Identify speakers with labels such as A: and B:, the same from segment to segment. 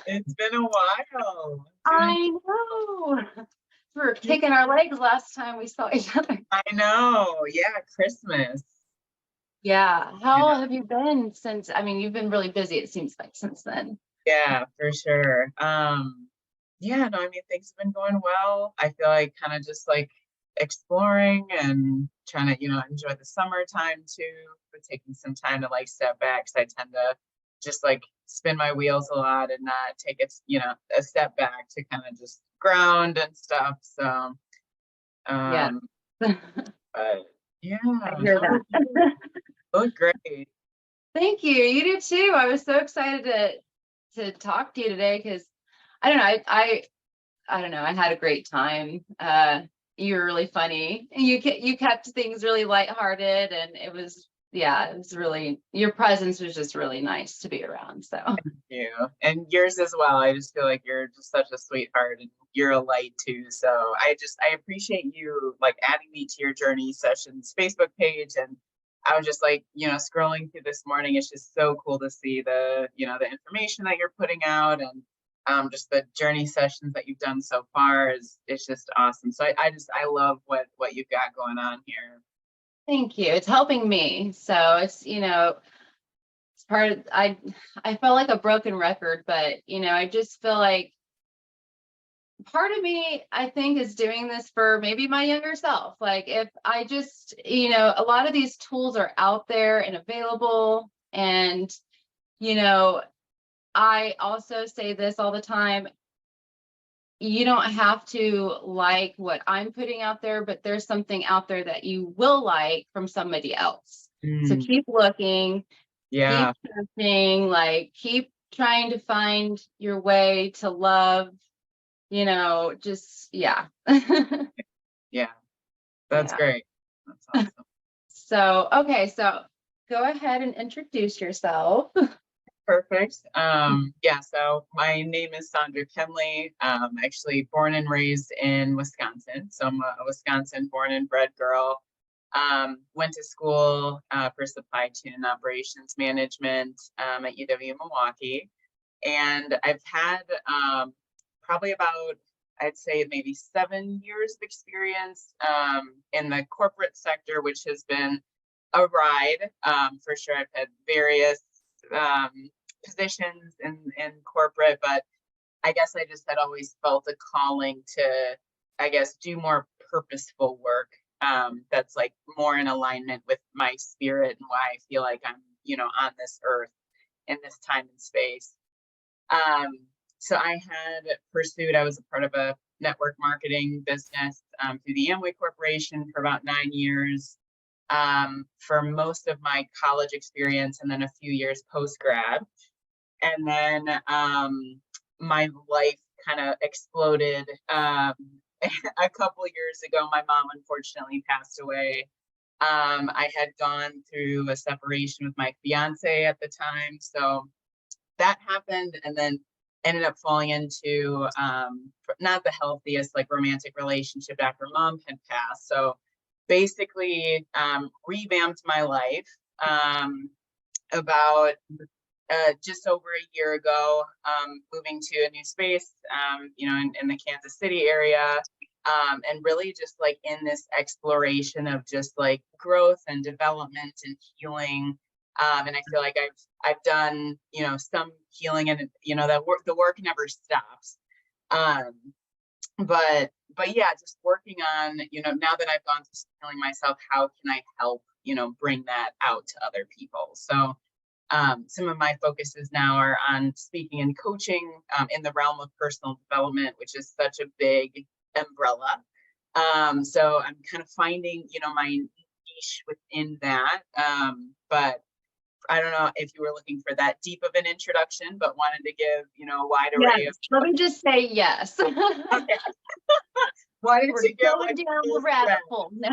A: It's been a while.
B: I know. We were kicking our legs last time we saw each other.
A: I know. Yeah, Christmas.
B: Yeah.
A: You
B: How
A: know?
B: have you been since? I mean, you've been really busy, it seems like, since then.
A: Yeah, for sure. Yeah, no, I mean things have been going well. I feel like kind of just like exploring and trying to, enjoy the summertime too, but taking some time to like step back 'cause I tend to just like spin my wheels a lot and not take it, a step back to kind of just ground and stuff. So,
B: Yeah.
A: um,
B: I
A: but yeah,
B: hear
A: how about
B: that.
A: you? Look great.
B: Thank you. You do too. I was so excited to talk to you today because I don't know. I don't know. I had a great time. You were really funny. You kept things really lighthearted, and it was really, your presence was just really nice to be around. So
A: You and yours as well. I just feel like you're just such a sweetheart and you're a light too. So I appreciate you like adding me to your journey sessions Facebook page. And I was just like, scrolling through this morning. It's just so cool to see the information that you're putting out and just the journey sessions that you've done so far is it's just awesome. So I love what you've got going on here.
B: thank you. It's helping me. So it's part of, I felt like a broken record, but I just feel like part of me, I think, is doing this for maybe my younger self. Like if I just, a lot of these tools are out there and available. And, I also say this all the time. You don't have to like what I'm putting out there, but there's something out there that you will like from somebody else. So
A: Mm,
B: keep looking, keep
A: yeah,
B: searching, like keep trying to find your way to love, just, yeah.
A: yeah, that's
B: Yeah.
A: great. That's awesome.
B: Okay, so go ahead and introduce yourself.
A: Perfect. Yeah, so my name is Sandra Kenley. Actually born and raised in Wisconsin. So I'm a Wisconsin born and bred girl. Went to school for supply chain and operations management at UW-Milwaukee. And I've had probably about, I'd say maybe 7 years of experience in the corporate sector, which has been a ride. For sure, I've had various um, positions in corporate, but I guess I just had always felt a calling to, I guess, do more purposeful work that's like more in alignment with my spirit and why I feel like I'm, on this earth in this time and space. Um, so I had pursued, I was a part of a network marketing business through the Amway Corporation for about 9 years for most of my college experience and then a few years post grad. And then my life kind of exploded a couple years ago. My mom unfortunately passed away. I had gone through a separation with my fiance at the time, so that happened, and then ended up falling into not the healthiest like romantic relationship after mom had passed. So basically revamped my life about just over a year ago, moving to a new space, in the Kansas City area, and really just like in this exploration of just like growth and development and healing. And I feel like I've done, some healing, and the work never stops. Um, but yeah, just working on, now that I've gone through healing myself, how can I help, bring that out to other people? So some of my focuses now are on speaking and coaching in the realm of personal development, which is such a big umbrella. So I'm kind of finding, my niche within that. But I don't know if you were looking for that deep of an introduction, but wanted to give, a wide array
B: Yes,
A: of.
B: let me just say yes.
A: Okay. Wanted
B: We're
A: to go
B: going
A: like
B: down the
A: full
B: rabbit
A: thread.
B: hole. No,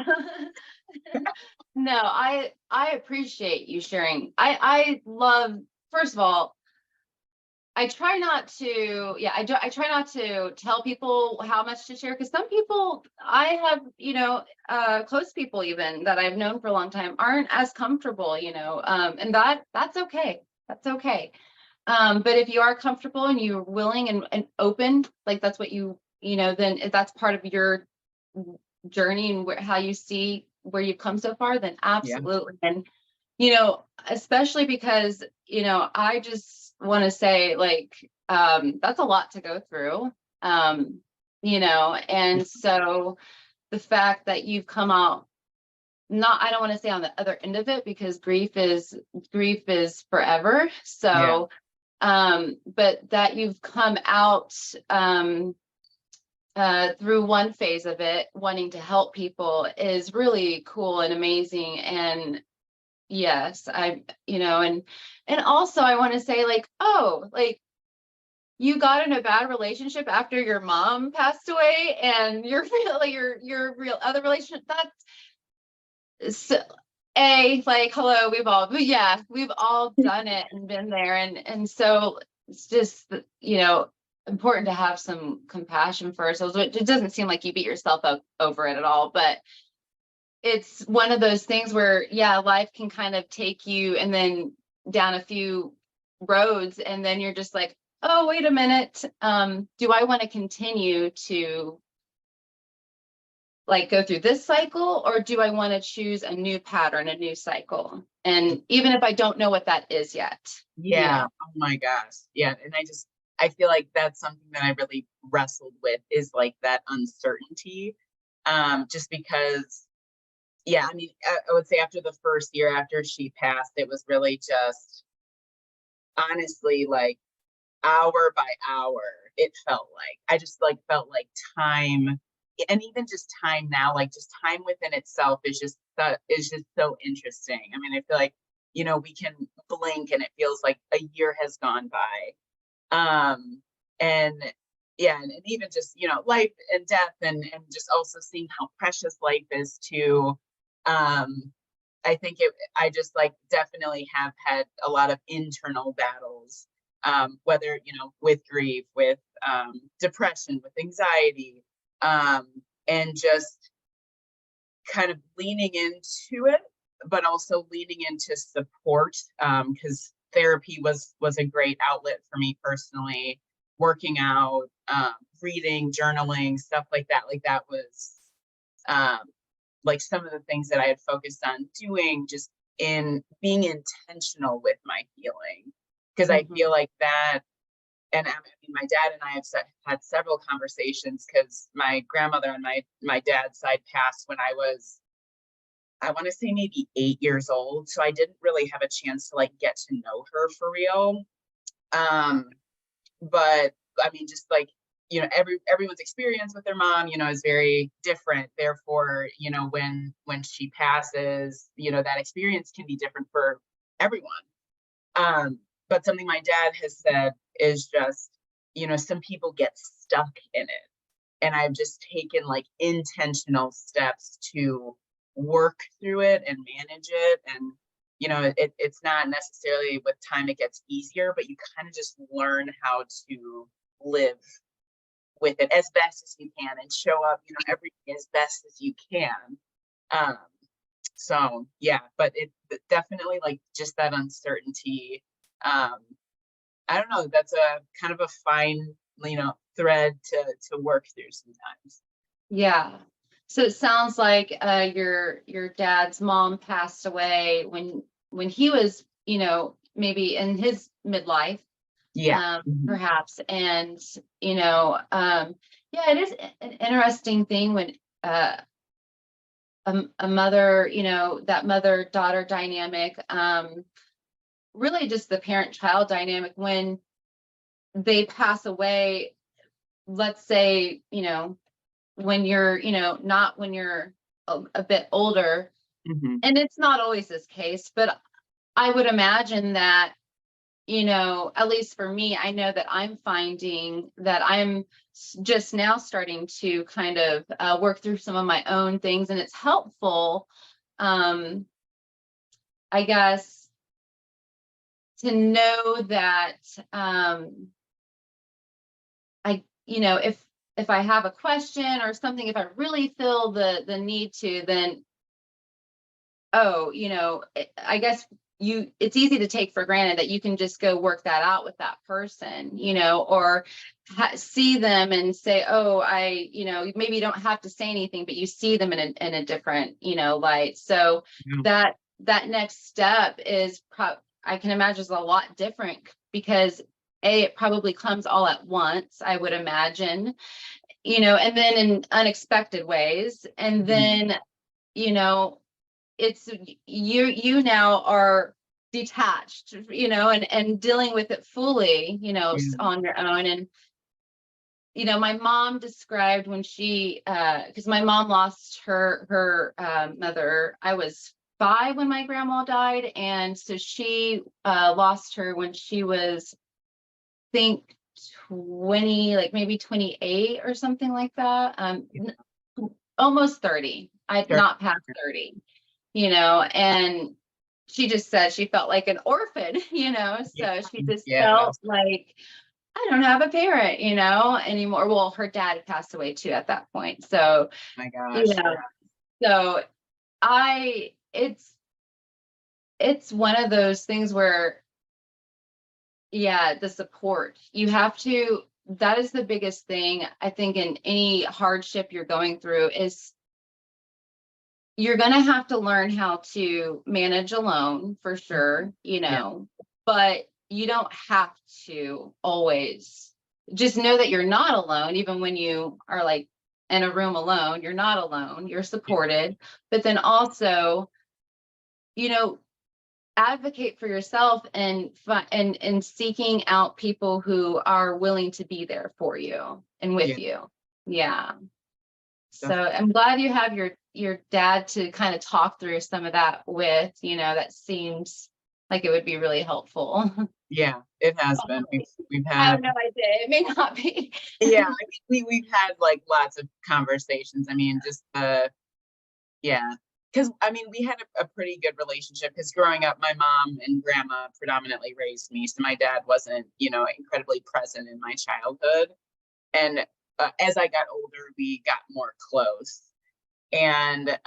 B: no, I appreciate you sharing. I love, first of all, I try not to, yeah, I try not to tell people how much to share, because some people I have, close people even that I've known for a long time aren't as comfortable, and that's okay. That's okay. But if you are comfortable and you're willing and open, like that's what then if that's part of your journey and how you see where you've come so far, then
A: Yeah.
B: absolutely. And, especially because, I just want to say like, that's a lot to go through, and so the fact that you've come out, I don't want to say on the other end of it, because grief is forever.
A: Yeah.
B: So, but that you've come out, through one phase of it, wanting to help people, is really cool and amazing. And yes, and also I want to say like, oh, like you got in a bad relationship after your mom passed away, and your real other relationship, that's like, hello, we've all done it and been there. And so it's just, important to have some compassion for ourselves. It doesn't seem like you beat yourself up over it at all, but it's one of those things where, life can kind of take you and then down a few roads, and then you're just like, oh, wait a minute. Do I want to continue to like go through this cycle, or do I want to choose a new pattern, a new cycle? And even if I don't know what that is yet.
A: Yeah. Oh my gosh. Yeah. And I feel like that's something that I really wrestled with, is like that uncertainty. Just because, I mean, I would say after the first year after she passed, it was really just honestly like hour by hour, it felt like I just like felt like time, and even just time now, like just time within itself is just so interesting. I mean, I feel like, we can blink and it feels like a year has gone by. And and even just, life and death, and just also seeing how precious life is too. I think I just like definitely have had a lot of internal battles, whether, with grief, with depression, with anxiety, and just kind of leaning into it, but also leaning into support, because therapy was a great outlet for me personally. Working out, reading, journaling, stuff like that. Like that was like some of the things that I had focused on doing, just in being intentional with my healing. Because I feel like that, and I mean, my dad and I have had several conversations, because my grandmother on my dad's side passed when I want to say maybe 8 years old. So I didn't really have a chance to like get to know her for real. But I mean, just like, everyone's experience with their mom, is very different. Therefore, when she passes, that experience can be different for everyone. But something my dad has said is just, some people get stuck in it. And I've just taken like intentional steps to work through it and manage it. And, it's not necessarily with time it gets easier, but you kind of just learn how to live with it as best as you can, and show up, every day as best as you can. So yeah, but it definitely like just that uncertainty. I don't know, that's a kind of a fine, thread to work through sometimes.
B: Yeah. So it sounds like your dad's mom passed away when he was, maybe in his midlife,
A: Yeah.
B: perhaps. And, it is an interesting thing when a mother, that mother-daughter dynamic, really just the parent-child dynamic, when they pass away, let's say, when you're, not when you're a bit older, and it's not always this case, but I would imagine that, at least for me, I know that I'm finding that I'm just now starting to kind of work through some of my own things, and it's helpful, I guess, to know that, if I have a question or something, if I really feel the need to, then, I guess it's easy to take for granted that you can just go work that out with that person, you know, or see them and say, oh, you know, maybe you don't have to say anything, but you see them in a different, you know, light. So that next step is I can imagine is a lot different because it probably comes all at once, I would imagine, you know, and then in unexpected ways. And then, you know, it's you now are detached, you know, and dealing with it fully, you know, on your own. And, you know, my mom described when she, because my mom lost her mother. I was 5 when my grandma died. And so she lost her when she was, I think, 20, like maybe 28 or something like that. Almost 30. Not past 30, you know, and she just said she felt like an orphan, you know, so she just felt like, I don't have a parent, you know, anymore. Well, her dad had passed away too at that point. So,
A: my gosh.
B: you know, so it's one of those things where, the support you have to, that is the biggest thing, I think, in any hardship you're going through is you're going to have to learn how to manage alone for sure, you know, but you don't have to always. Just know that you're not alone, even when you are like in a room alone, you're not alone, you're supported, but then also, you know, advocate for yourself and seeking out people who are willing to be there for you and with you. Yeah. So I'm glad you have your dad to kind of talk through some of that with, you know, that seems like it would be really helpful.
A: Yeah, it has been. We've
B: I
A: had,
B: have no idea. It may not be.
A: yeah, I mean, we've had like lots of conversations. I mean, just because I mean, we had a pretty good relationship because growing up, my mom and grandma predominantly raised me. So my dad wasn't, you know, incredibly present in my childhood. And as I got older, we got more close. And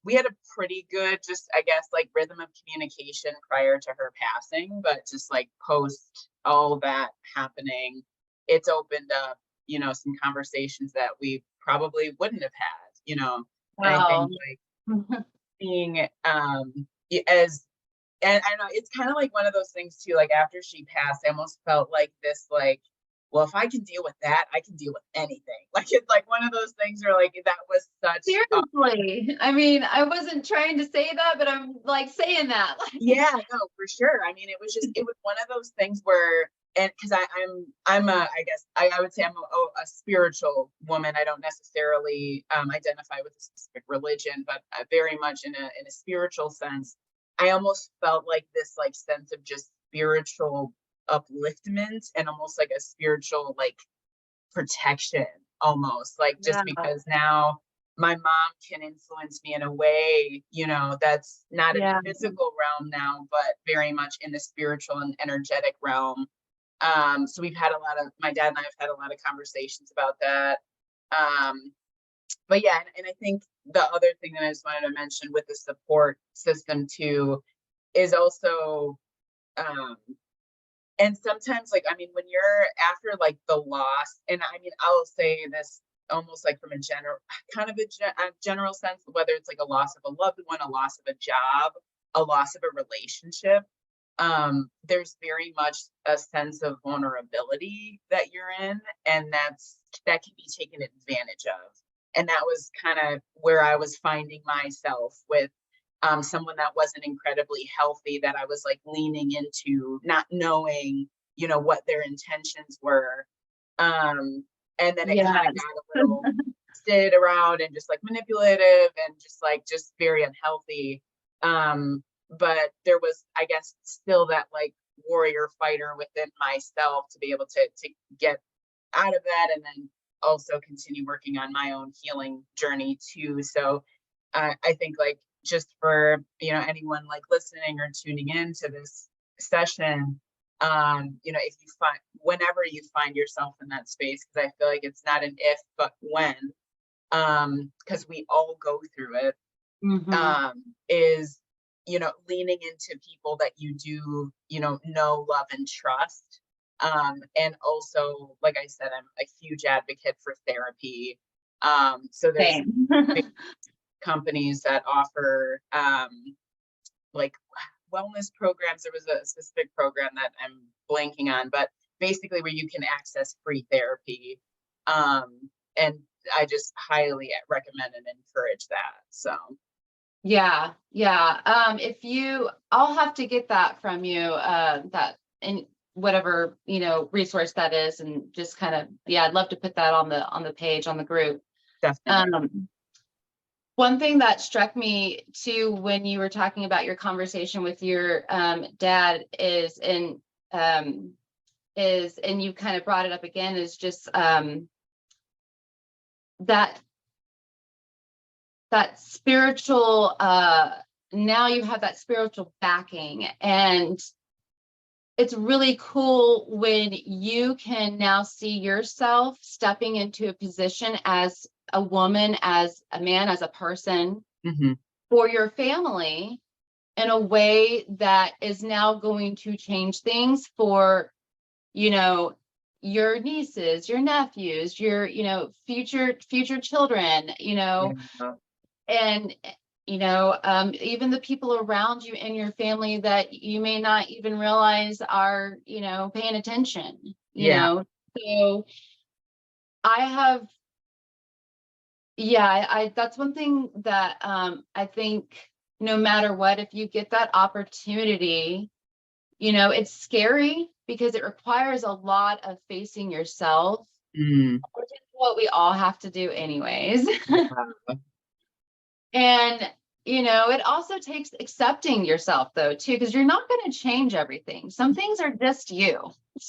A: we had a pretty good, just I guess, like rhythm of communication prior to her passing, but just like post all that happening, it's opened up, you know, some conversations that we probably wouldn't have had, you know. And I think like being as, and I know it's kind of like one of those things too, like after she passed, I almost felt like this, like, well, if I can deal with that, I can deal with anything. Like, it's like one of those things where like, that was such.
B: Seriously. I mean, I wasn't trying to say that, but I'm like saying that.
A: Yeah, no, for sure. I mean, it was one of those things where, and because I'm I guess I would say I'm a spiritual woman. I don't necessarily identify with a specific religion, but very much in a spiritual sense. I almost felt like this like sense of just spiritual upliftment and almost like a spiritual like protection, almost like, just because now my mom can influence me in a way, you know, that's not in the physical realm now, but very much in the spiritual and energetic realm. So we've had my dad and I have had a lot of conversations about that. But yeah, and I think the other thing that I just wanted to mention with the support system too is also, and sometimes, like, I mean, when you're after like the loss, and I mean, I'll say this almost like from a general sense, whether it's like a loss of a loved one, a loss of a job, a loss of a relationship, there's very much a sense of vulnerability that you're in, and that can be taken advantage of. And that was kind of where I was finding myself with someone that wasn't incredibly healthy, that I was like leaning into, not knowing, you know, what their intentions were. And then it kind of got a little sit around and just like manipulative and just very unhealthy. But there was, I guess, still that like warrior fighter within myself to be able to get out of that, and then also continue working on my own healing journey too. So I think like, just for, you know, anyone like listening or tuning into this session, you know, if you whenever you find yourself in that space, because I feel like it's not an if but when, because we all go through it, is leaning into people that you do, know, love, and trust. And also, like I said, I'm a huge advocate for therapy. So there's
B: Same.
A: big companies that offer like wellness programs. There was a specific program that I'm blanking on, but basically where you can access free therapy. And I just highly recommend and encourage that. So
B: Yeah, yeah. I'll have to get that from you, that in whatever, resource that is, and just kind of, yeah, I'd love to put that on the page, on the group.
A: definitely.
B: One thing that struck me too when you were talking about your conversation with your dad and you kind of brought it up again, is just that spiritual, now you have that spiritual backing, and it's really cool when you can now see yourself stepping into a position as a woman, as a man, as a person, for your family in a way that is now going to change things for, your nieces, your nephews, your, future children,
A: Yeah.
B: and even the people around you in your family that you may not even realize are, paying attention,
A: Yeah.
B: so I have, yeah, I that's one thing that I think no matter what, if you get that opportunity, it's scary because it requires a lot of facing yourself,
A: Mm.
B: which is what we all have to do anyways.
A: Yeah.
B: And, it also takes accepting yourself though, too, because you're not going to change everything. Some things are just you.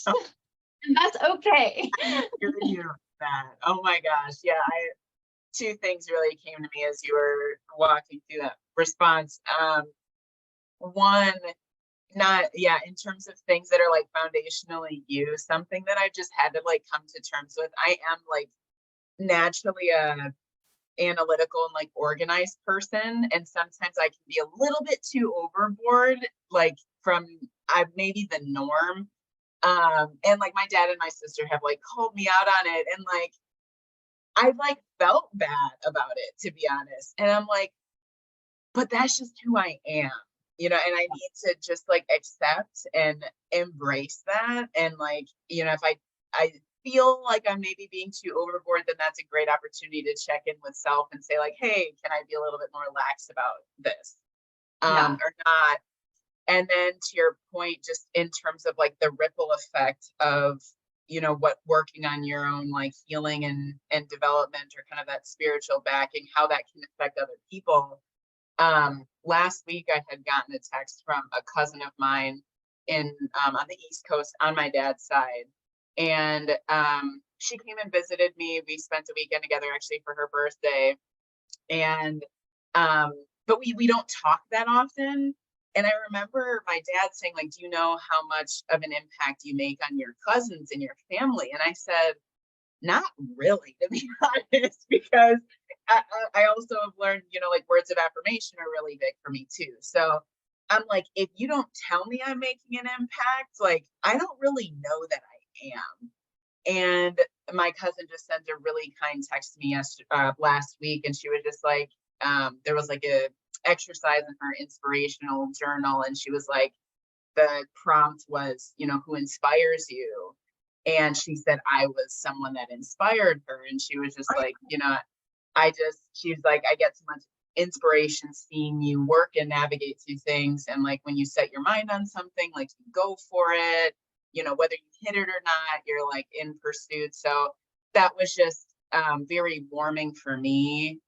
B: And that's okay.
A: I hear you on that. Oh my gosh. Yeah. Two things really came to me as you were walking through that response. One, not, yeah, in terms of things that are like foundationally you, something that I just had to like come to terms with. I am like naturally a analytical and like organized person, and sometimes I can be a little bit too overboard, like from maybe the norm. And like my dad and my sister have like called me out on it, and like I like felt bad about it, to be honest. And I'm like, but that's just who I am, and I need to just like accept and embrace that. And like, if I feel like I'm maybe being too overboard, then that's a great opportunity to check in with self and say like, hey, can I be a little bit more lax about this?
B: Yeah.
A: Or not? And then to your point, just in terms of like the ripple effect of, what working on your own like healing and development, or kind of that spiritual backing, how that can affect other people. Last week I had gotten a text from a cousin of mine in on the East Coast on my dad's side. And she came and visited me. We spent a weekend together actually for her birthday. And but we don't talk that often. And I remember my dad saying, like, do you know how much of an impact you make on your cousins and your family? And I said, not really, to be honest, because I also have learned, like words of affirmation are really big for me too. So I'm like, if you don't tell me I'm making an impact, like I don't really know that I am. And my cousin just sent a really kind text to me last week, and she was just like, there was like a exercise in her inspirational journal, and she was like, the prompt was, who inspires you? And she said I was someone that inspired her, and she was just like, she's like, I get so much inspiration seeing you work and navigate through things, and like when you set your mind on something, like you go for it, whether you hit it or not, you're like in pursuit. So that was just very warming for me,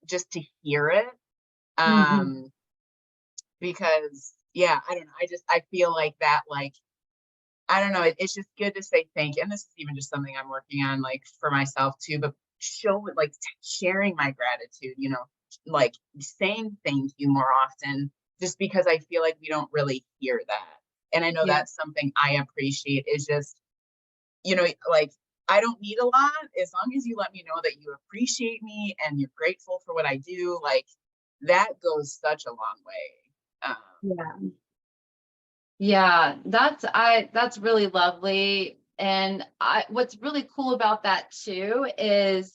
A: just to hear it. Because yeah, I don't know, I feel like that, like I don't know, it's just good to say thank you. And this is even just something I'm working on, like for myself too, but show it, like sharing my gratitude, like saying thank you more often, just because I feel like we don't really hear that. And I know
B: Yeah.
A: that's something I appreciate, is just, like I don't need a lot, as long as you let me know that you appreciate me and you're grateful for what I do, like that goes such a long way.
B: Yeah. Yeah, that's really lovely. And what's really cool about that too is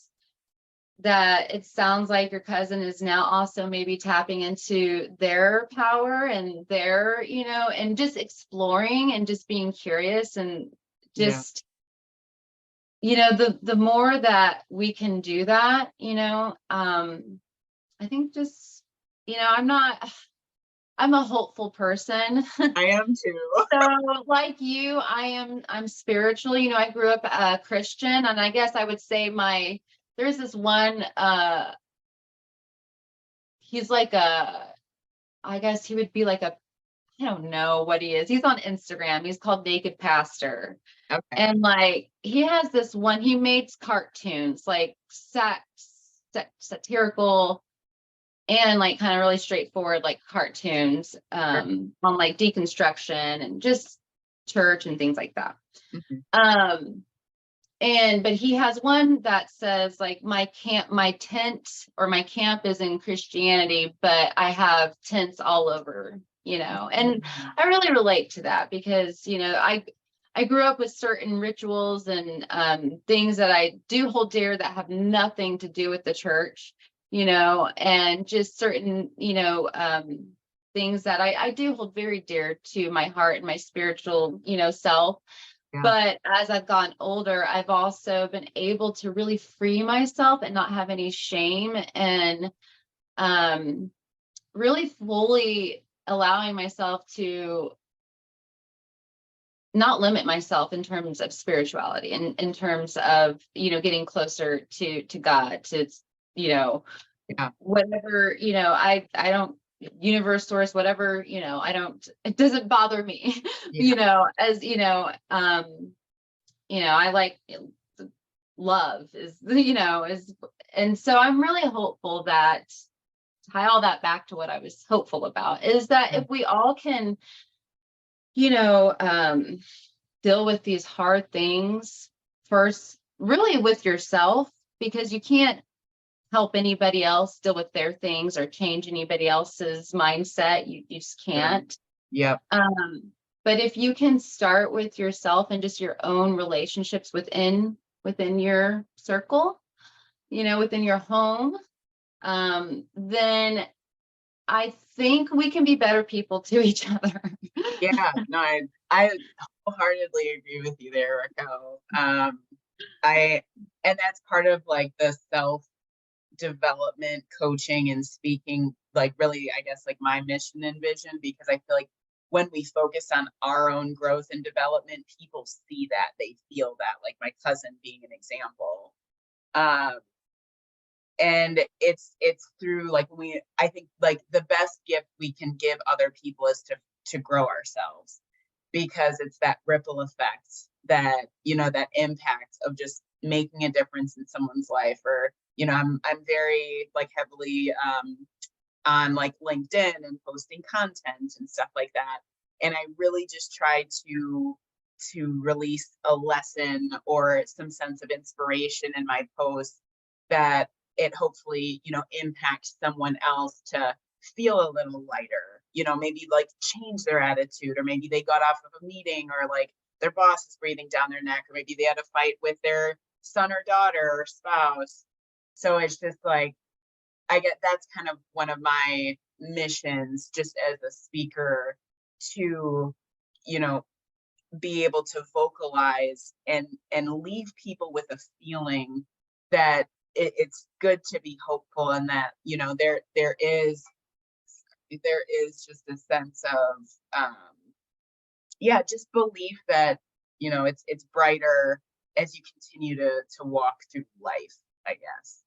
B: that it sounds like your cousin is now also maybe tapping into their power and their, and just exploring and just being curious and
A: Yeah.
B: just, the more that we can do that, I think just, I'm a hopeful person.
A: I am too.
B: So like you, I'm spiritual. I grew up Christian, and I guess I would say there's this one he's like I guess he would be like I don't know what he is. He's on Instagram. He's called Naked Pastor.
A: Okay.
B: And like he has this one, he makes cartoons like satirical and like kind of really straightforward like cartoons
A: Sure.
B: on like deconstruction and just church and things like that.
A: Mhm.
B: But he has one that says like my tent or my camp is in Christianity, but I have tents all over, and
A: Mhm.
B: I really relate to that because, I grew up with certain rituals and things that I do hold dear that have nothing to do with the church, and just certain, things that I do hold very dear to my heart and my spiritual, self.
A: Yeah.
B: But as I've gotten older, I've also been able to really free myself and not have any shame and really fully allowing myself to not limit myself in terms of spirituality and in terms of, getting closer to God, to,
A: Yeah.
B: whatever, I don't universe source, whatever, it doesn't bother me,
A: Yeah.
B: as, I like love is, and so I'm really hopeful that tie all that back to what I was hopeful about is that
A: Yeah.
B: if we all can, you know, um, deal with these hard things first, really with yourself, because you can't help anybody else deal with their things or change anybody else's mindset. You just
A: Sure.
B: can't.
A: Yep.
B: But if you can start with yourself and just your own relationships within your circle, within your home, then I think we can be better people to each other.
A: Yeah. No, I wholeheartedly agree with you there, Raquel. I and that's part of like the self development coaching and speaking, like really, I guess, like my mission and vision, because I feel like when we focus on our own growth and development, people see that, they feel that, like my cousin being an example. Um, and it's through like I think like the best gift we can give other people is to grow ourselves, because it's that ripple effect that, that impact of just making a difference in someone's life. Or, I'm very like heavily on like LinkedIn and posting content and stuff like that. And I really just try to release a lesson or some sense of inspiration in my posts, that it hopefully, impacts someone else to feel a little lighter, maybe like change their attitude, or maybe they got off of a meeting, or like their boss is breathing down their neck, or maybe they had a fight with their son or daughter or spouse. So it's just like, I get that's kind of one of my missions just as a speaker, to, you know, be able to vocalize and leave people with a feeling that it's good to be hopeful, and that, there is just a sense of yeah, just belief that, it's brighter as you continue to walk through life, I guess.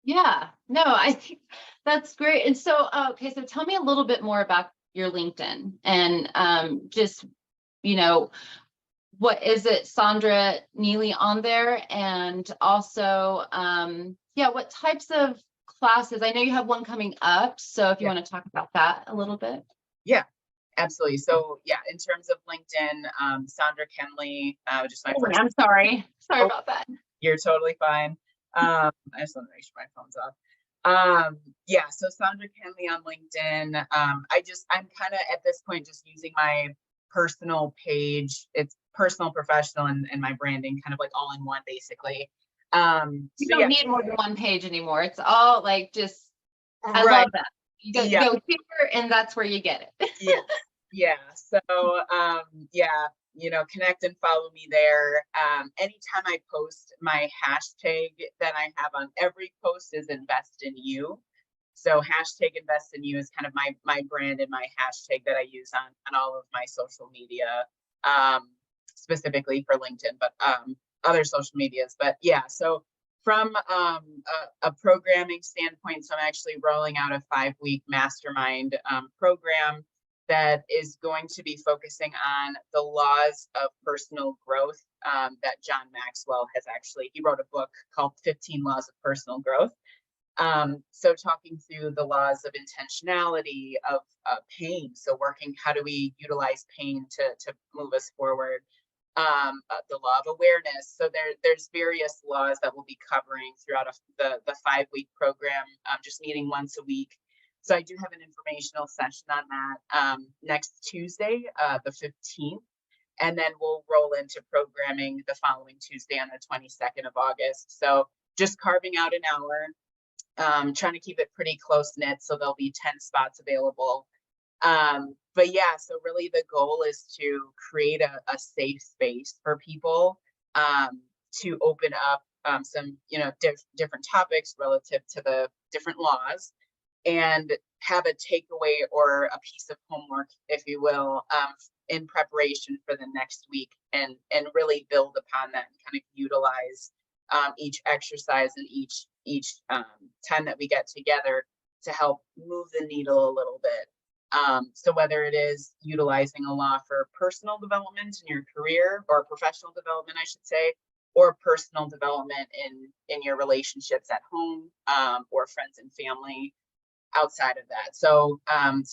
B: Yeah, no, I think that's great. And so, okay, so tell me a little bit more about your LinkedIn and just, you know, what is it, Sandra Neely on there? And also, yeah, what types of classes? I know you have one coming up. So if you
A: Yeah.
B: want to talk about that a little bit.
A: Yeah, absolutely. So yeah, in terms of LinkedIn, Sandra Kenley, just my
B: Oh,
A: first.
B: I'm sorry. Sorry
A: Oh,
B: about that.
A: you're totally fine. I just want to make sure my phone's off. Yeah, so Sandra Kenley on LinkedIn. I'm kind of at this point just using my personal page. It's personal, professional, and my branding kind of like all in one, basically.
B: You
A: So
B: don't
A: yeah,
B: need more than one page anymore. It's all like just, I
A: right.
B: love that. You
A: Yeah,
B: go here and that's where you get it.
A: yeah, yeah. So yeah, connect and follow me there. Anytime I post, my hashtag that I have on every post is invest in you. So hashtag invest in you is kind of my brand and my hashtag that I use on all of my social media, um, specifically for LinkedIn, but other social medias. But yeah, so from a programming standpoint, so I'm actually rolling out a 5-week mastermind program that is going to be focusing on the laws of personal growth, that John Maxwell he wrote a book called 15 Laws of Personal Growth. So talking through the laws of intentionality, of pain. So how do we utilize pain to move us forward? The law of awareness. So there's various laws that we'll be covering throughout the 5-week program, just meeting once a week. So I do have an informational session on that next Tuesday, the 15th. And then we'll roll into programming the following Tuesday on the 22nd of August. So just carving out an hour, trying to keep it pretty close knit. So there'll be 10 spots available. But yeah, so really the goal is to create a safe space for people, to open up some, different topics relative to the different laws, and have a takeaway or a piece of homework, if you will, in preparation for the next week, and really build upon that and kind of utilize each exercise and each time that we get together to help move the needle a little bit. So whether it is utilizing a law for personal development in your career, or professional development, I should say, or personal development in your relationships at home, or friends and family outside of that. So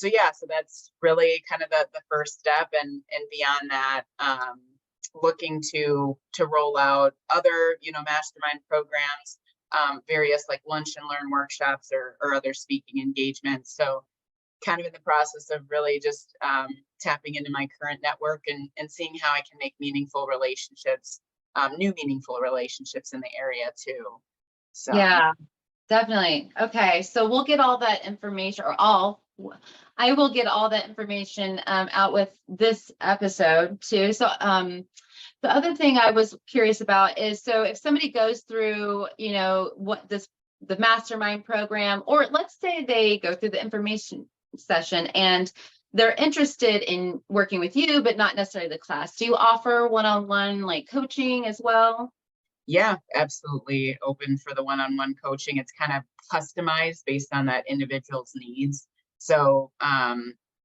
A: yeah, so that's really kind of the first step, and beyond that, looking to roll out other, mastermind programs, various like lunch and learn workshops, or other speaking engagements. So kind of in the process of really just tapping into my current network, and seeing how I can make meaningful relationships, new meaningful relationships in the area too. So
B: Yeah, definitely. Okay. So we'll get all that information, I will get all that information out with this episode too. So the other thing I was curious about is, so if somebody goes through, the mastermind program, or let's say they go through the information session and they're interested in working with you, but not necessarily the class, do you offer one-on-one like coaching as well?
A: yeah, absolutely open for the one-on-one coaching. It's kind of customized based on that individual's needs. So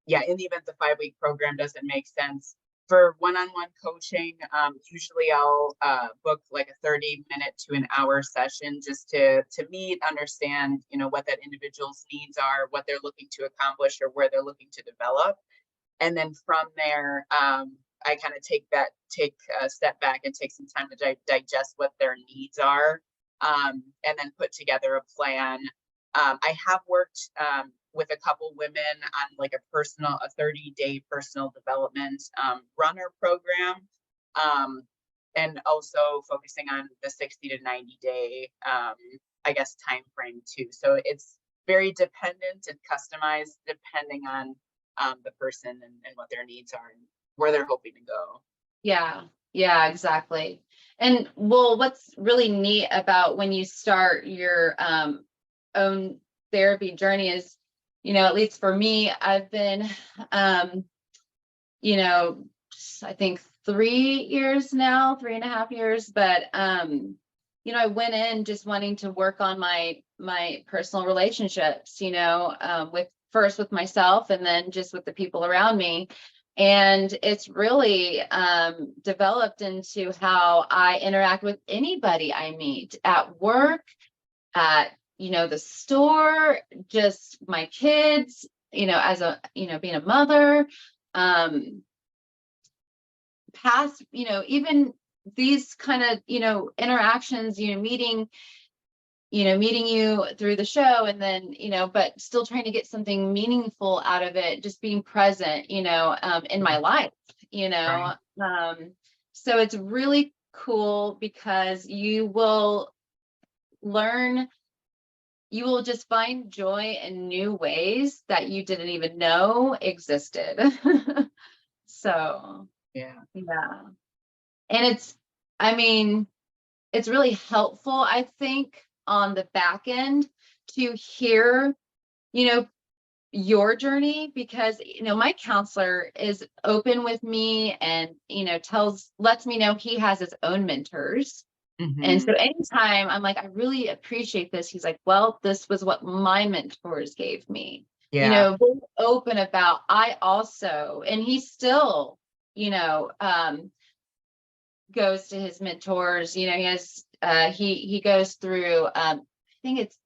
A: yeah, in the event the 5-week program doesn't make sense for one-on-one coaching, usually I'll book like a 30-minute to an hour session, just to meet, understand, what that individual's needs are, what they're looking to accomplish, or where they're looking to develop. And then from there, I kind of take a step back and take some time to digest what their needs are, and then put together a plan. I have worked with a couple women on like a 30-day personal development runner program, and also focusing on the 60 to 90-day, I guess, time frame too. So it's very dependent and customized depending on the person, and what their needs are, and where they're hoping to go.
B: Yeah, exactly. And well, what's really neat about when you start your own therapy journey is, at least for me, I've been, I think 3 years now, 3.5 years, but, I went in just wanting to work on my personal relationships, with myself, and then just with the people around me. And it's really developed into how I interact with anybody I meet at work, at, the store, just my kids, as being a mother, past, even these kind of, interactions, meeting meeting you through the show, and then, but still trying to get something meaningful out of it, just being present, in my life,
A: Right.
B: so it's really cool because you will just find joy in new ways that you didn't even know existed. So,
A: Yeah.
B: yeah. And I mean, it's really helpful, I think, on the back end to hear, your journey, because, my counselor is open with me and, lets me know he has his own mentors. And so anytime I'm like, I really appreciate this, he's like, well, this was what my mentors gave me.
A: Yeah.
B: Very open about, I also, and he still, goes to his mentors, he has, he goes through, I think it's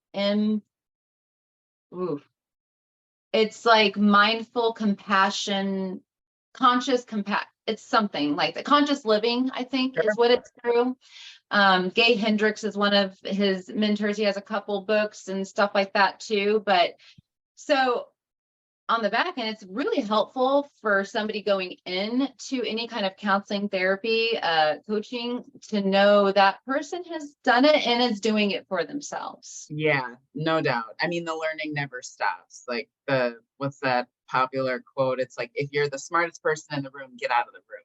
B: it's like mindful compassion, it's something like the conscious living, I think is
A: Sure.
B: what it's through. Gay Hendricks is one of his mentors. He has a couple books and stuff like that too. But so on the back end, it's really helpful for somebody going into any kind of counseling, therapy, coaching, to know that person has done it and is doing it for themselves.
A: Yeah, no doubt. I mean, the learning never stops. Like what's that popular quote? It's like, if you're the smartest person in the room, get out of the room.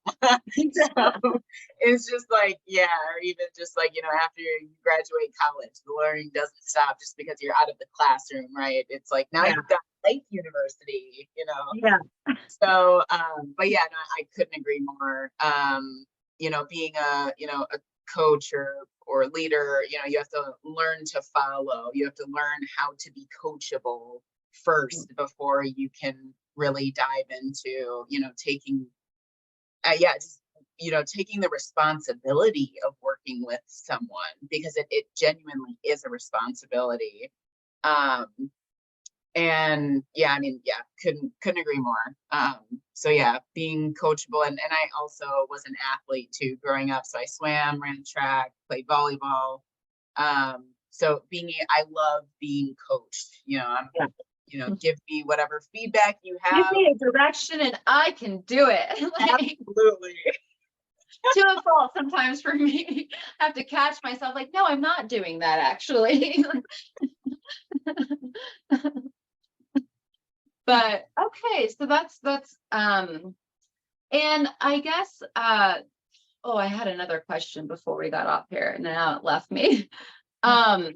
A: So it's just like, yeah, or even just like, after you graduate college, the learning doesn't stop just because you're out of the classroom, right? It's like, now you've got life university.
B: Yeah.
A: So, but yeah, no, I couldn't agree more. Being a coach or leader, you have to learn to follow. You have to learn how to be coachable first before you can really dive into, taking, just, taking the responsibility of working with someone, because it genuinely is a responsibility. And yeah, I mean, yeah, couldn't agree more. So yeah, being coachable, and I also was an athlete too growing up. So I swam, ran track, played volleyball. So I love being coached. Give me whatever feedback you
B: Give
A: have.
B: me a direction and I can do it.
A: Absolutely.
B: To a fault sometimes for me. I have to catch myself like, no, I'm not doing that actually. But okay, so that's and I guess I had another question before we got off here and now it left me. Oh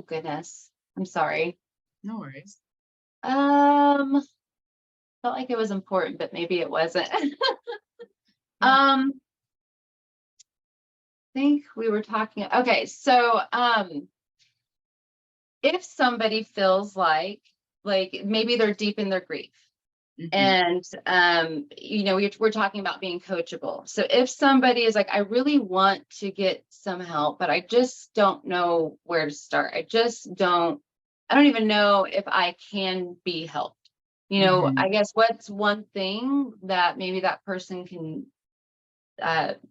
B: goodness, I'm sorry.
A: No worries.
B: Felt like it was important, but maybe it wasn't. Think we were talking, okay, so if somebody feels like maybe they're deep in their grief, and we're talking about being coachable. So if somebody is like, I really want to get some help, but I just don't know where to start. I don't even know if I can be helped. I guess what's one thing that maybe that person can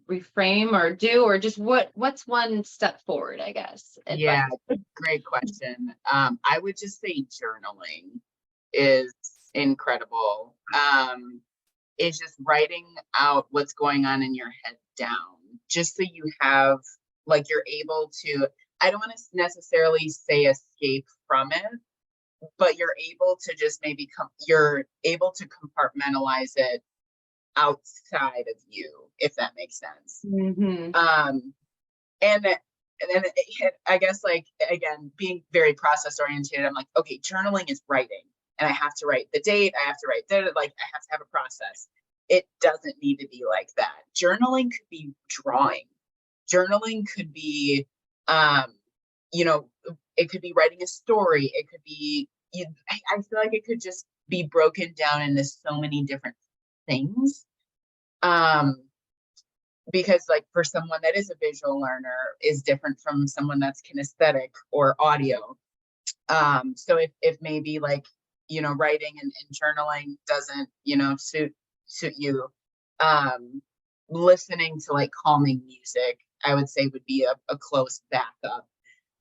B: reframe or do, or just what's one step forward, I guess?
A: Yeah, great question. I would just say journaling is incredible. Is just writing out what's going on in your head down, just so you have, like, you're able to, I don't want to necessarily say escape from it, but you're able to just maybe you're able to compartmentalize it outside of you, if that makes sense. And then I guess, like, again, being very process oriented, I'm like, okay, journaling is writing, and I have to write the date, I have to write that, like, I have to have a process. It doesn't need to be like that. Journaling could be drawing. Journaling could be, it could be writing a story. It could be, I feel like it could just be broken down into so many different things. Because, like, for someone that is a visual learner is different from someone that's kinesthetic or audio. So if maybe, like, writing and journaling doesn't, suit you, listening to, like, calming music, I would say, would be a close backup.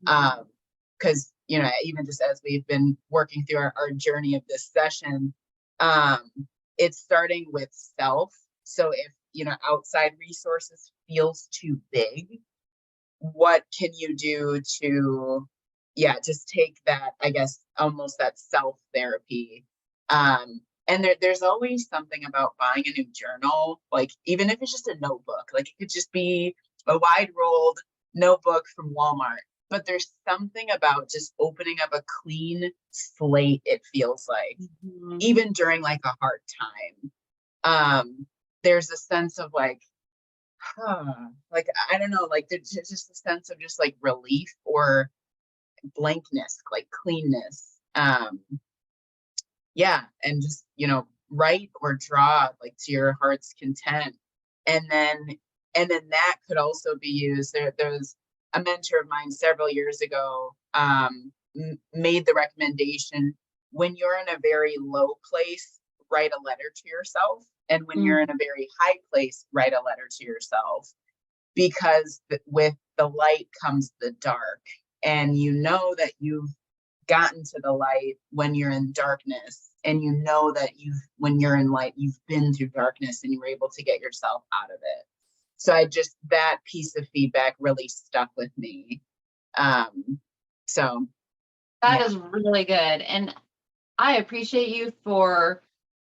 A: Because, even just as we've been working through our journey of this session, it's starting with self. So if, outside resources feels too big, what can you do to, just take that, I guess, almost that self therapy. And there's always something about buying a new journal, like even if it's just a notebook, like it could just be a wide rolled notebook from Walmart. But there's something about just opening up a clean slate, it feels like, even during like a hard time. There's a sense of like, like, I don't know, like there's just a sense of just like relief or blankness, like cleanness. And just, write or draw like to your heart's content. And then that could also be used. There's a mentor of mine several years ago, made the recommendation, when you're in a very low place, write a letter to yourself. And when you're in a very high place, write a letter to yourself, because with the light comes the dark. And you know that you've gotten to the light when you're in darkness, and you know that when you're in light, you've been through darkness and you were able to get yourself out of it. So that piece of feedback really stuck with me. So
B: that is really good. And I appreciate you for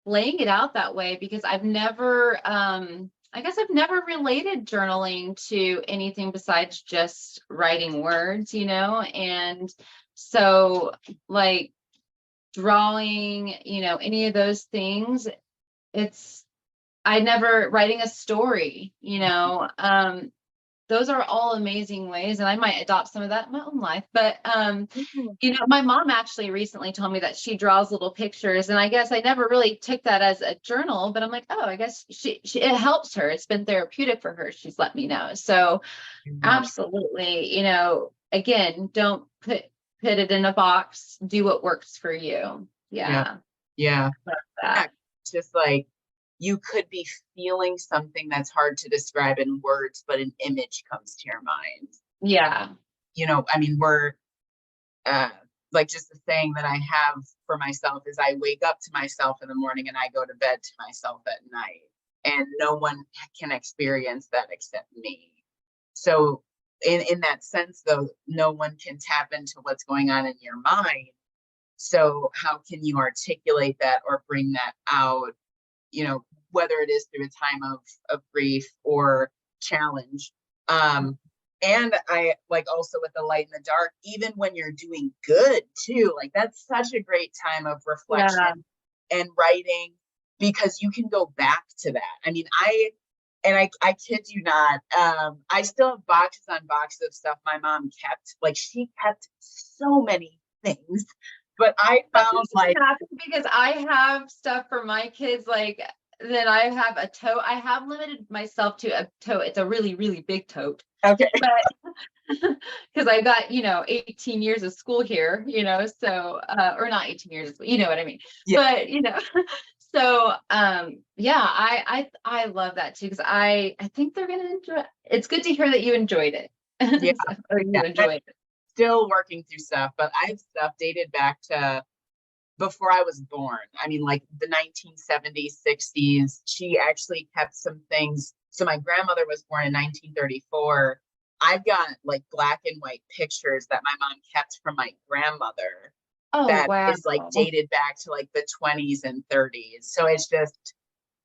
B: laying it out that way, because I've never, I guess I've never related journaling to anything besides just writing words, and so like drawing, any of those things, writing a story, those are all amazing ways, and I might adopt some of that in my own life. But my mom actually recently told me that she draws little pictures, and I guess I never really took that as a journal, but I'm like, oh, I guess it helps her. It's been therapeutic for her. She's let me know. So absolutely, again, don't put it in a box. Do what works for you. Yeah.
A: Just like, you could be feeling something that's hard to describe in words, but an image comes to your mind.
B: Yeah.
A: We're like, just the saying that I have for myself is, I wake up to myself in the morning and I go to bed to myself at night, and no one can experience that except me. So in that sense, though, no one can tap into what's going on in your mind. So how can you articulate that or bring that out, whether it is through a time of grief or challenge. And I like, also with the light and the dark, even when you're doing good too, like that's such a great time of reflection and writing, because you can go back to that. I kid you not, I still have boxes on boxes of stuff my mom kept. Like, she kept so many things, but I found like,
B: because I have stuff for my kids, like, then I have a tote. I have limited myself to a tote. It's a really, really big tote.
A: Okay.
B: But because I got, 18 years of school here, so, or not 18 years, but you know what I mean? Yeah. But, so, I love that too, because I think they're going to enjoy it. It's good to hear that you enjoyed it.
A: Yeah.
B: Or you enjoyed it.
A: Still working through stuff, but I have stuff dated back to before I was born. Like the 1970s, 60s. She actually kept some things. So my grandmother was born in 1934. I've got like black and white pictures that my mom kept from my grandmother.
B: Oh,
A: that
B: wow.
A: is like dated back to like the 20s and 30s. So it's just,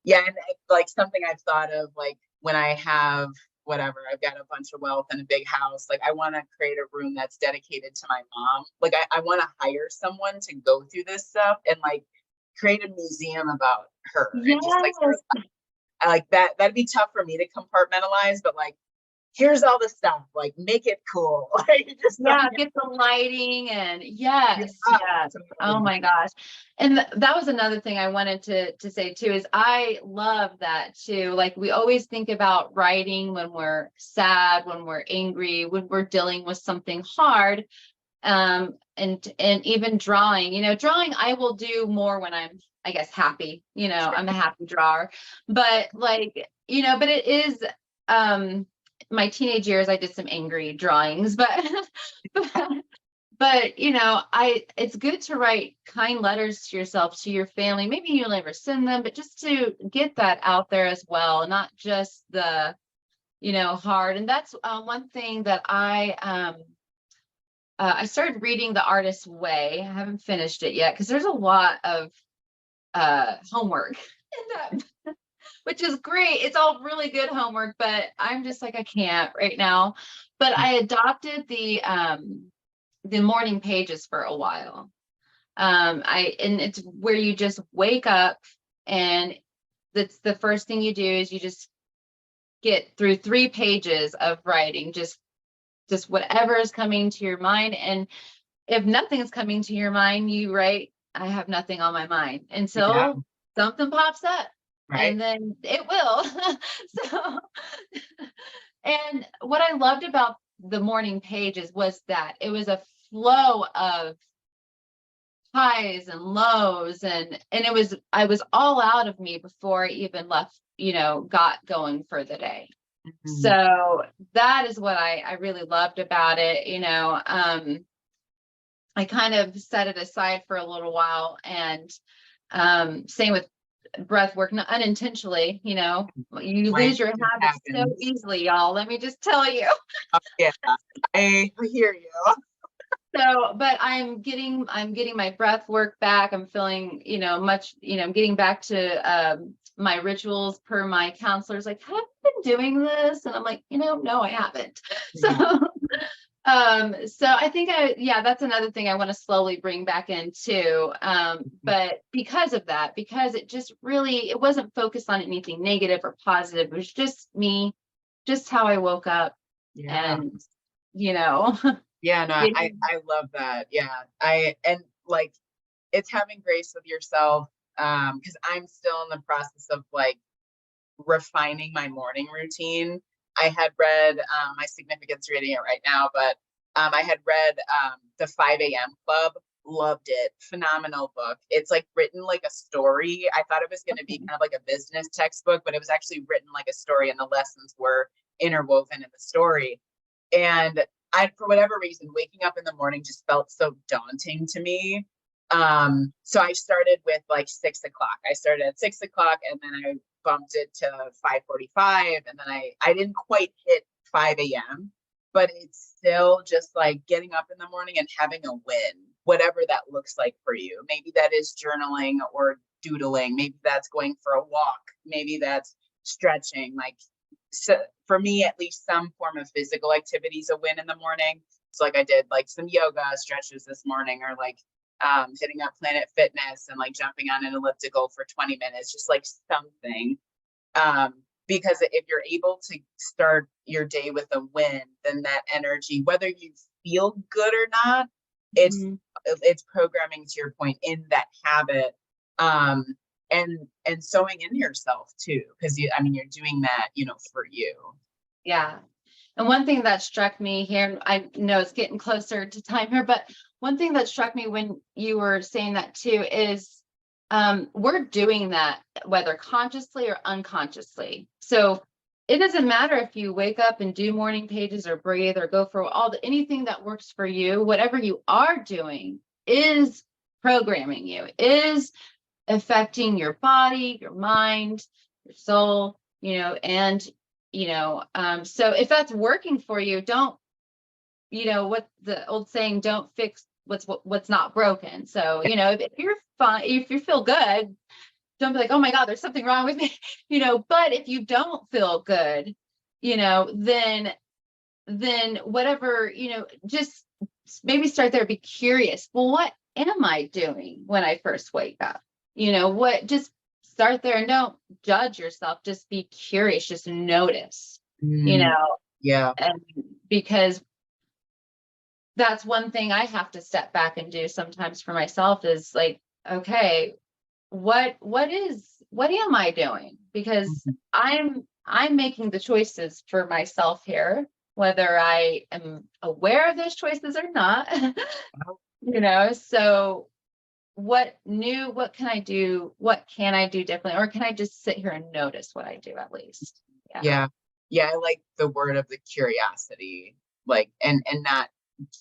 A: and like something I've thought of, like when I have whatever, I've got a bunch of wealth and a big house, like I want to create a room that's dedicated to my mom. Like I want to hire someone to go through this stuff and like create a museum about her.
B: Yes.
A: And just like that'd be tough for me to compartmentalize, but like, here's all the stuff, like make it cool. Like, just
B: get the lighting and yes. Oh my gosh. And that was another thing I wanted to say too, is I love that too. Like, we always think about writing when we're sad, when we're angry, when we're dealing with something hard. And even drawing, drawing, I will do more when I'm, I guess, happy, I'm a happy drawer, but like, but it is, my teenage years, I did some angry drawings, but, but it's good to write kind letters to yourself, to your family. Maybe you'll never send them, but just to get that out there as well, not just the, hard. And that's one thing that I started reading The Artist's Way. I haven't finished it yet because there's a lot of homework in that, which is great. It's all really good homework, but I'm just like, I can't right now. But I adopted the morning pages for a while. And it's where you just wake up, and that's the first thing you do is you just get through 3 pages of writing, just whatever is coming to your mind. And if nothing is coming to your mind, you write, I have nothing on my mind until something pops up. Right. And then it will. So, and what I loved about the morning pages was that it was a flow of highs and lows, and I was all out of me before I even left, got going for the day. Mm-hmm. So that is what I really loved about it. I kind of set it aside for a little while, and same with breath work, not unintentionally, you lose your habits so easily, y'all. Let me just tell you.
A: Yeah, I hear you.
B: So, but I'm getting my breath work back. I'm feeling, I'm getting back to my rituals per my counselors. Like, have you been doing this? And I'm like, no, I haven't. So, so I think that's another thing I want to slowly bring back into. But because of that, because it wasn't focused on anything negative or positive. It was just me, just how I woke up. Yeah. And,
A: Yeah, no, I love that. Yeah. It's having grace with yourself. Cause I'm still in the process of refining my morning routine. I had read, my significant's reading it right now, but I had read the 5 a.m. Club, loved it. Phenomenal book. It's written like a story. I thought it was going to be kind of like a business textbook, but it was actually written like a story, and the lessons were interwoven in the story. And for whatever reason, waking up in the morning just felt so daunting to me. So I started with 6 o'clock. I started at 6 o'clock, and then I bumped it to 5:45, and then I didn't quite hit 5 a.m., but it's still just getting up in the morning and having a win, whatever that looks like for you. Maybe that is journaling or doodling. Maybe that's going for a walk. Maybe that's stretching. So for me, at least some form of physical activity is a win in the morning. So I did some yoga stretches this morning, or hitting up Planet Fitness and jumping on an elliptical for 20 minutes, just something. Because if you're able to start your day with a win, then that energy, whether you feel good or not, it's programming, to your point, in that habit. And sewing in yourself too, because you're doing that, for you.
B: Yeah. And one thing that struck me here, and I know it's getting closer to time here, but one thing that struck me when you were saying that too is we're doing that whether consciously or unconsciously. So it doesn't matter if you wake up and do morning pages or breathe or go for anything that works for you. Whatever you are doing is programming you, is affecting your body, your mind, your soul, and so if that's working for you, don't, what the old saying, don't fix what's not broken. So, if you're fine, if you feel good, don't be like, oh my God, there's something wrong with me, but if you don't feel good, then whatever, just maybe start there, be curious. Well, what am I doing when I first wake up? Just start there and don't judge yourself. Just be curious, just notice,
A: Yeah.
B: And because that's one thing I have to step back and do sometimes for myself is okay, what am I doing? Because I'm making the choices for myself here, whether I am aware of those choices or not, so what can I do? What can I do differently? Or can I just sit here and notice what I do at least?
A: Yeah. yeah, I like the word of the curiosity, like, and not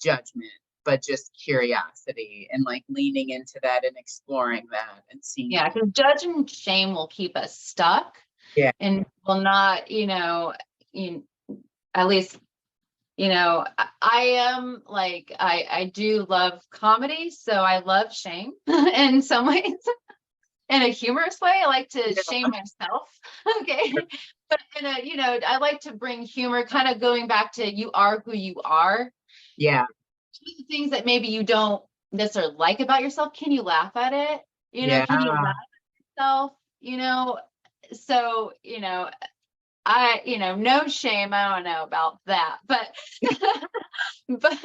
A: judgment, but just curiosity and like leaning into that and exploring that and seeing.
B: Yeah, because judge and shame will keep us stuck.
A: Yeah.
B: And will not, at least, I am like, I do love comedy, so I love shame in some ways. In a humorous way, I like to shame myself. Okay. But I like to bring humor, kind of going back to you are who you are.
A: Yeah.
B: Things that maybe you don't necessarily like about yourself. Can you laugh at it?
A: Yeah.
B: Can you laugh at yourself? So, no shame. I don't know about that, but, but,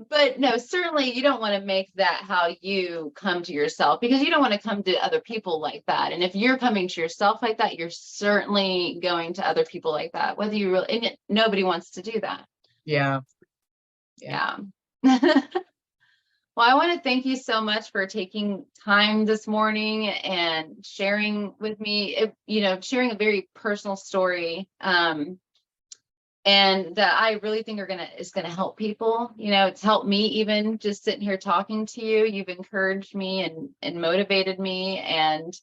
B: but no, certainly you don't want to make that how you come to yourself, because you don't want to come to other people like that. And if you're coming to yourself like that, you're certainly going to other people like that, whether you really, and nobody wants to do that.
A: Yeah.
B: Yeah. Well, I want to thank you so much for taking time this morning and sharing with me, sharing a very personal story. And that I really think is gonna help people. It's helped me even just sitting here talking to you. You've encouraged me and motivated me. And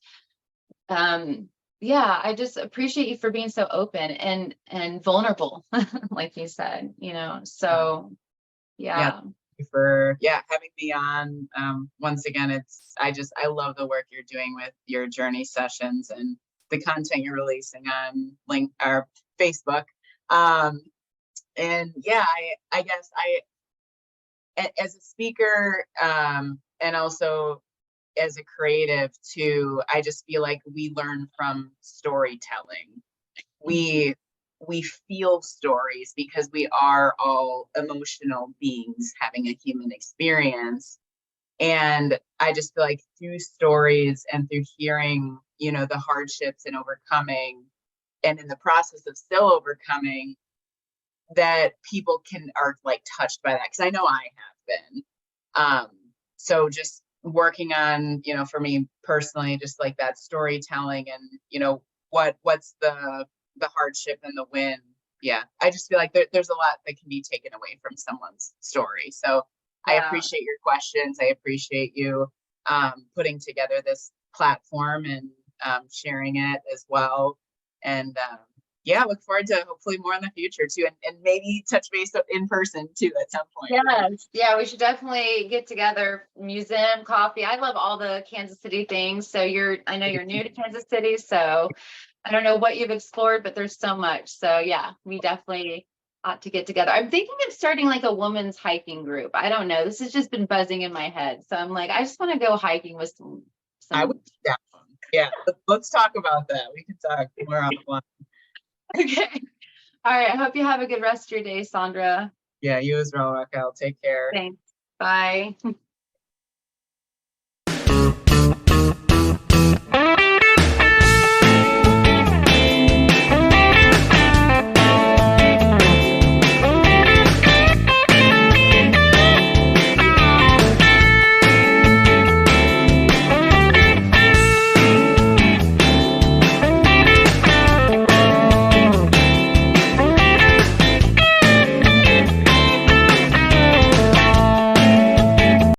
B: yeah, I just appreciate you for being so open and vulnerable, like you said, so yeah.
A: For having me on. Once again, I love the work you're doing with your journey sessions and the content you're releasing on Facebook. And yeah, I guess as a speaker, and also as a creative too, I just feel like we learn from storytelling. We feel stories because we are all emotional beings having a human experience. And I just feel like through stories and through hearing, the hardships and overcoming, and in the process of still overcoming, that people are like touched by that. Cause I know I have been. So just working on, for me personally, just like that storytelling and, what's the hardship and the win. Yeah. I just feel like there's a lot that can be taken away from someone's story. So I appreciate your questions. I appreciate you putting together this platform and sharing it as well. And look forward to hopefully more in the future too, and maybe touch base in person too at some point.
B: Yes. Yeah, we should definitely get together. Museum, coffee. I love all the Kansas City things. So I know you're new to Kansas City, so I don't know what you've explored, but there's so much. So yeah, we definitely ought to get together. I'm thinking of starting like a women's hiking group. I don't know. This has just been buzzing in my head. So I'm like, I just want to go hiking with some.
A: I would down. Yeah. Let's talk about that. We can talk more offline.
B: Okay. All right. I hope you have a good rest of your day, Sandra.
A: Yeah, you as well, Raquel. Take care.
B: Thanks. Bye.